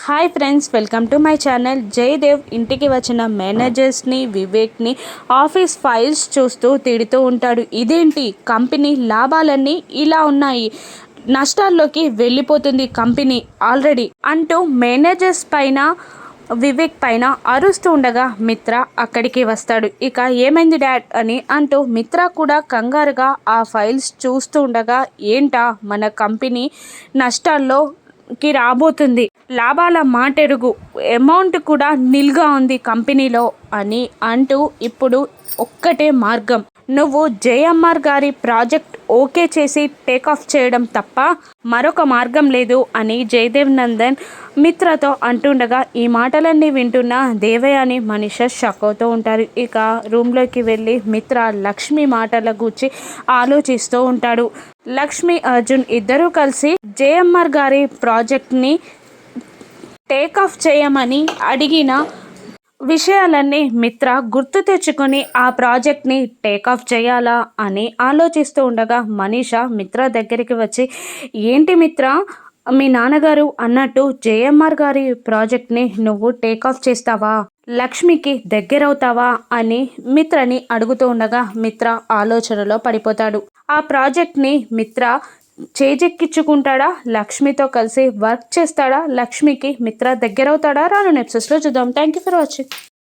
Hi friends, welcome to my channel. Jayadev ఇంటికి వచ్చిన మేనేజర్స్ని, వివేక్ని office files చూస్తూ తిడుతూ ఉంటాడు. ఇదేంటి కంపెనీ లాభాలన్నీ ఇలా ఉన్నాయి, నష్టాల్లోకి వెళ్ళిపోతుంది కంపెనీ ఆల్రెడీ అంటూ మేనేజర్స్ పైన, వివేక్ పైన అరుస్తూ ఉండగా మిత్ర అక్కడికి వస్తాడు. ఇక ఏమైంది డాడ్ అని అంటూ మిత్ర కూడా కంగారుగా ఆ ఫైల్స్ చూస్తూ ఉండగా, ఏంటా మన కంపెనీ నష్టాల్లోకి రాబోతుంది, లాభాల మాటెరుగు, అమౌంట్ కూడా నిల్గా ఉంది కంపెనీలో అని అంటూ, ఇప్పుడు ఒక్కటే మార్గం, నువ్వు జేఎంఆర్ గారి ప్రాజెక్ట్ ఓకే చేసి టేకాఫ్ చేయడం తప్ప మరొక మార్గం లేదు అని జయదేవ్ నందన్ మిత్రతో అంటుండగా, ఈ మాటలన్నీ వింటున్న దేవయాని, మనీష షాక్ అవుతూ ఉంటారు. ఇక రూమ్లోకి వెళ్ళి మిత్ర లక్ష్మి మాటల గురించి ఆలోచిస్తూ ఉంటాడు. లక్ష్మి, అర్జున్ ఇద్దరూ కలిసి జేఎంఆర్ గారి ప్రాజెక్ట్ని టేకాఫ్ చేయమని అడిగిన విషయాలన్నీ మిత్ర గుర్తు తెచ్చుకొని ఆ ప్రాజెక్ట్ని టేకాఫ్ చేయాలా అని ఆలోచిస్తూ ఉండగా, మనీష మిత్ర దగ్గరికి వచ్చి, ఏంటి మిత్ర, మీ నాన్నగారు అన్నట్టు జేఎంఆర్ గారి ప్రాజెక్ట్ని నువ్వు టేకాఫ్ చేస్తావా, లక్ష్మికి దగ్గరవుతావా అని మిత్రని అడుగుతూ ఉండగా, మిత్ర ఆలోచనలో పడిపోతాడు. ఆ ప్రాజెక్ట్ని మిత్ర చేజెక్కించుకుంటాడా, లక్ష్మితో కలిసి వర్క్ చేస్తాడా, లక్ష్మికి మిత్ర దగ్గరవుతాడా, రాను ఎపిసోడ్స్లో చూద్దాం. Thank you for watching.